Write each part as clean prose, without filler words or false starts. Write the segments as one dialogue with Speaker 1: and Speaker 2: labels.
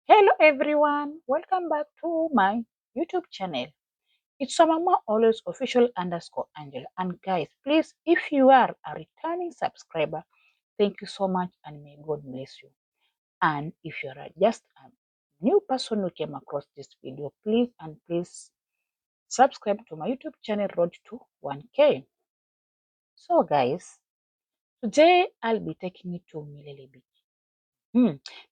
Speaker 1: Hello everyone, welcome back to my YouTube channel. It's your mama always official underscore Angel. And guys, please, if you are a returning subscriber, thank you so much and may God bless you. And if you are just a new person who came across this video, please subscribe to my YouTube channel Road to 1K. So guys, today I'll be taking you to Milele Beach.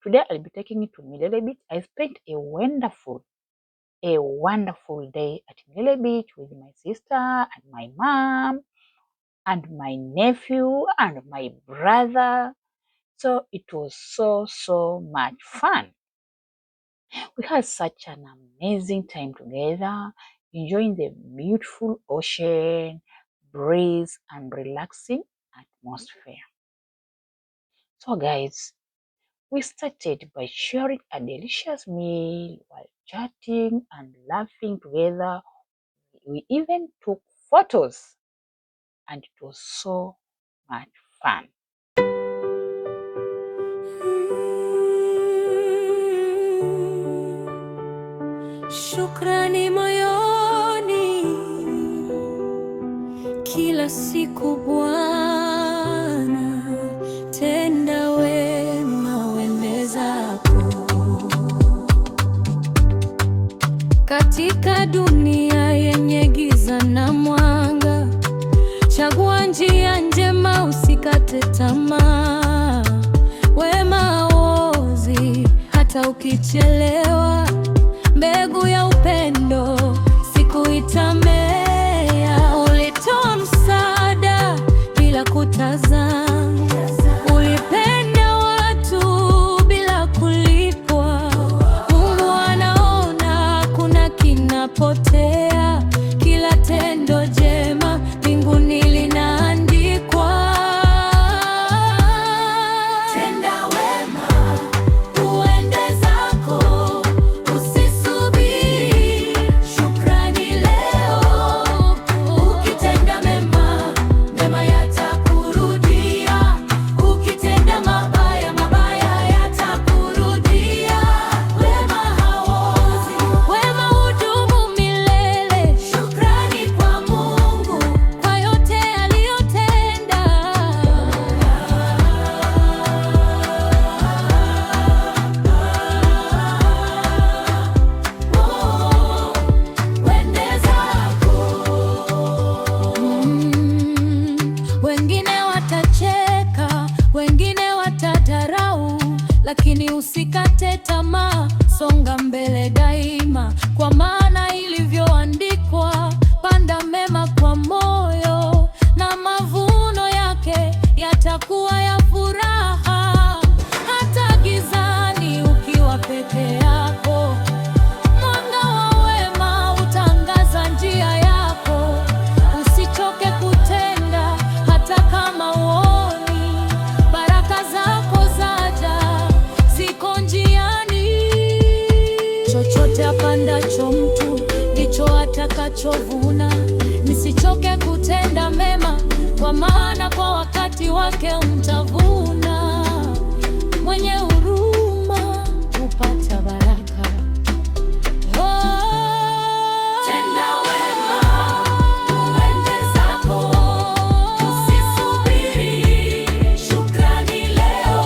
Speaker 1: Today I'll be taking you to Milele Beach. I spent a wonderful day at Milele Beach with my sister and my mom and my nephew and my brother. So it was so much fun. We had such an amazing time together, enjoying the beautiful ocean, breeze, and relaxing atmosphere. So guys, we started by sharing a delicious meal while chatting and laughing together. We even took photos and it was so much fun.
Speaker 2: Shukrani moyoni kila siku Bwana, tenda wema wende zako katika dunia yenye giza na mwanga. Chagua njia njema, usikate tamaa. Wema hauozi hata ukichelewa. Mbegu ya upendo siku itamea. Ulitoa msaada bila kutazama. Ulipenda watu bila kulipwa. Mungu anaona kuna kinapotea. Kila tendo jema mbinguni linaandikwa. Tenda wema uende zako, usisubiri shukrani leo. Ukitenda mema, mema yatakurudia. Ukitenda mabaya, mabaya yatakurudia. Wema hauozi, wema hudumu milele. Shukrani kwa Mungu kwa yote aliyotenda. Wende zako. Wengine watacheka, wengine watadharau, lakini usikate tamaa, songa mbele daima, kwa maana ilivyoandikwa, panda mema kwa moyo, na mavuno yake yatakuwa ya furaha. Hata gizani ukiwa peke yako, mwanga wa wema utangaza njia yako. Usichoke kutenda hata kama uoni. Baraka zako zaja, ziko njiani. Chochote apandacho mtu ndicho atakachovuna. Nisichoke kutenda mema, kwa maana kwa wakati wake mtavuna. Mwenye huruma hupata baraka. Tenda wema uende zako, usisubiri shukrani leo.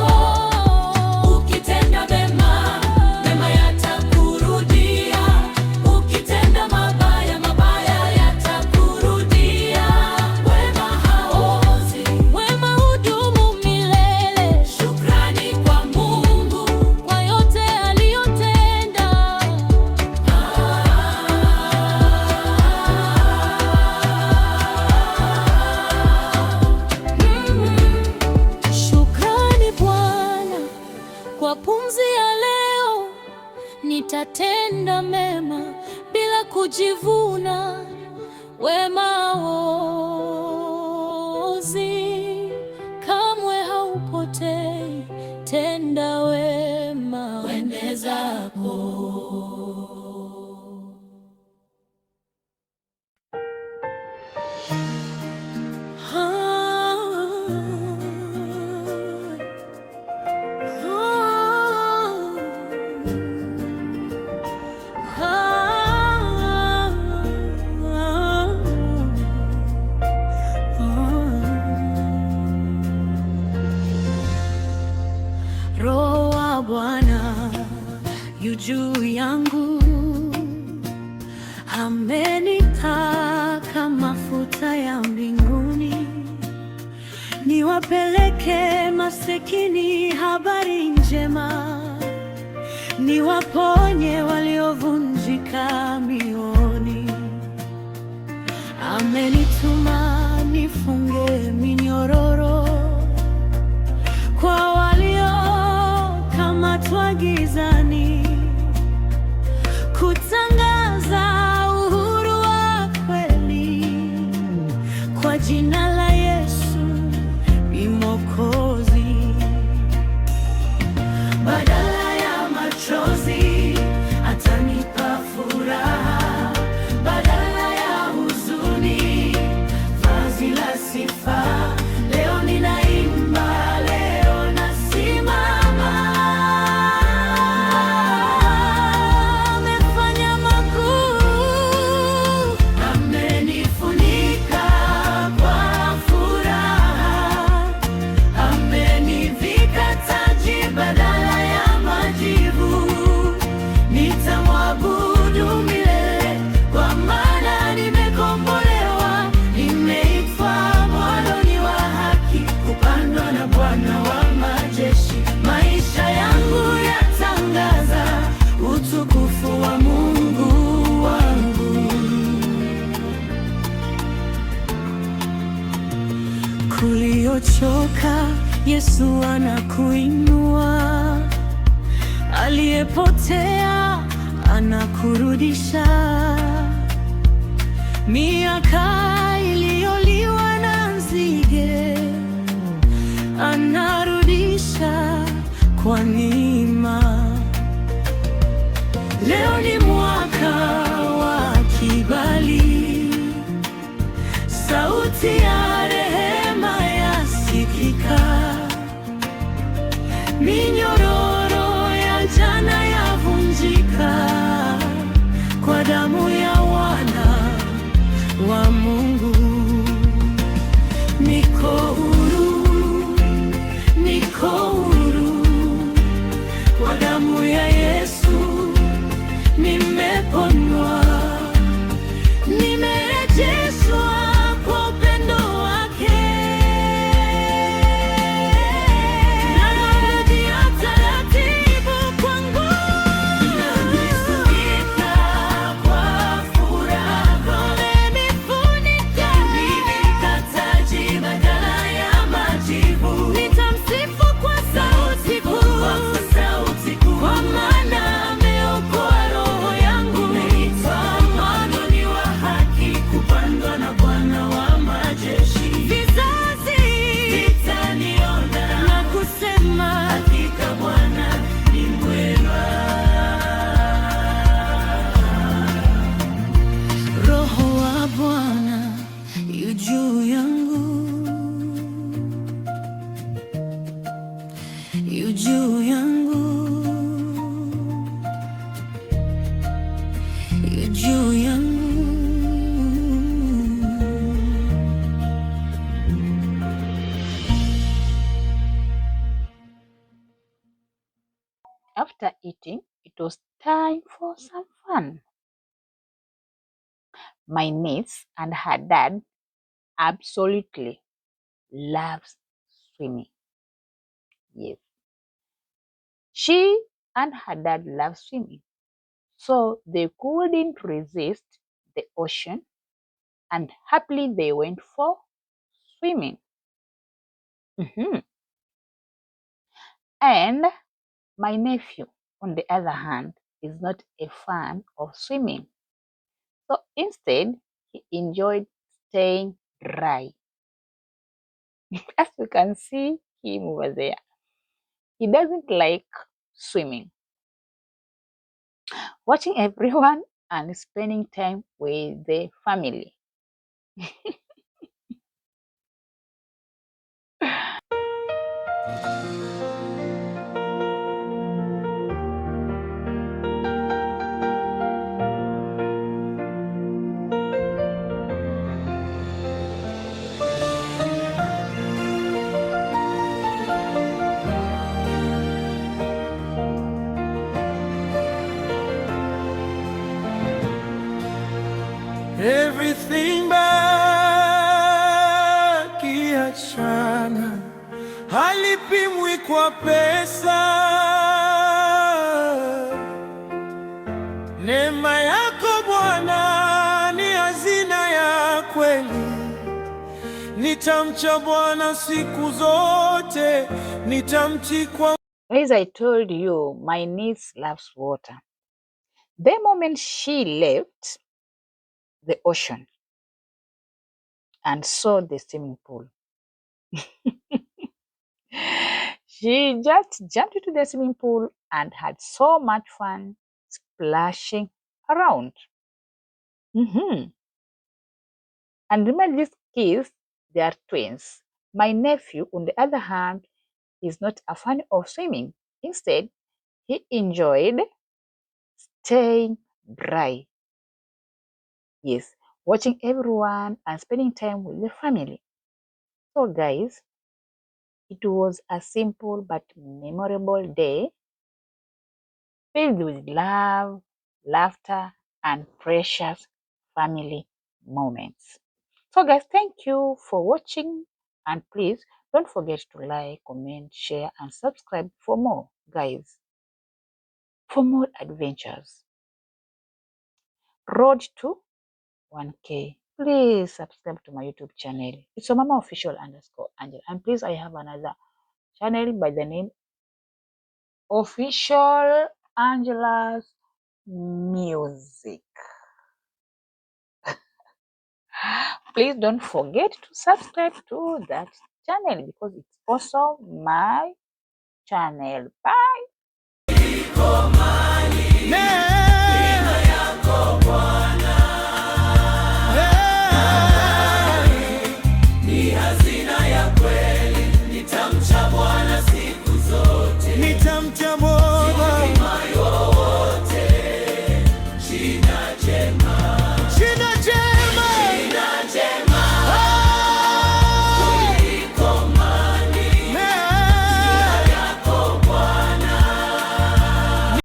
Speaker 2: Ukitenda mema, mema yatakurudia. Ukitenda mabaya, mabaya yatakurudia. Wema hauozi, wema hudumu milele. Shukrani kwa Mungu kwa yote aliyotenda. Shukrani Bwana kwa pumzi ya leo. Nitatenda mema bila kujivuna. Wema hauozi, kamwe haupotei. Tenda wema wende zako. juu yangu, amenipaka mafuta ya mbinguni, niwapeleke masikini habari njema, niwaponye waliovunjika mioyoni. Amenituma nifunge minyororo kwa waliokamatwa gizani, kutangaza uhuru wa kweli kwa jina la Yesu Mwokozi. Badala ya machozi atanipa furaha, badala ya huzuni vazi la sifa. Leo ninaimba, leo nasimama. Amefanya makuu, amenifunika kwa furaha, amenivika taji badala ya majivu. Nitamwabudu milele, kwa maana nimekombolewa, nimeitwa mwana wa haki, kupandwa na Bwana wa majeshi. Maisha yangu yatangaza utukufu wa Mungu wangu. Kuliochoka Yesu anakuinua, aliyepotea anakurudisha, miaka iliyoliwa na nzige anarudisha kwa neema. Leo ni mwaka wa kibali, sauti ya rehema yasikika, minyororo ya jana yavunjika kwa damu ya wana wa Mungu. Niko huru, niko huru, kwa damu ya Yesu nimeponywa, nimerejeshwa kwa upendo wake. Narudia taratibu kwangu, najifunika kwa furaha, amenifunika, nimevikwa taji badala ya majivu. Nitamsifu kwa sauti kuu, kwa maana ameokoa roho yangu. Nimeitwa mwana wa haki, kupandwa na Bwana wa majeshi. Vizazi vitaniona na kusema, hakika Bwana ni mwema. Roho wa Bwana yu juu yangu, yu juu yangu, yu juu yangu.
Speaker 1: After eating, it was time for some fun. My niece and her dad absolutely loves swimming. Yes. She and her dad love swimming. So they couldn't resist the ocean, and happily they went for swimming. And my nephew, on the other hand, is not a fan of swimming. So instead, he enjoyed staying dry. As you can see him over there, he doesn't like swimming. Watching everyone and spending time with the family.
Speaker 2: everything back kiachana, halipimwi kwa pesa. Neema yako Bwana ni hazina ya kweli, nitamcha Bwana siku zote, nitamtii kwa.
Speaker 1: As I told you, my niece loves water. The moment she left the ocean and saw the swimming pool, she just jumped into the swimming pool and had so much fun splashing around. And remember, these kids, they are twins. My nephew, on the other hand, is not a fan of swimming. Instead, he enjoyed staying dry. Yes, watching everyone and spending time with the family. So guys, it was a simple but memorable day filled with love, laughter, and precious family moments. So guys, thank you for watching, and please don't forget to like, comment, share, and subscribe for more, guys. For more adventures. Road to 1K. Please subscribe to my YouTube channel. It's Omama Official _Angela. And please, I have another channel by the name Official Angela's Music. Please don't forget to subscribe to that channel because it's also my channel. Bye.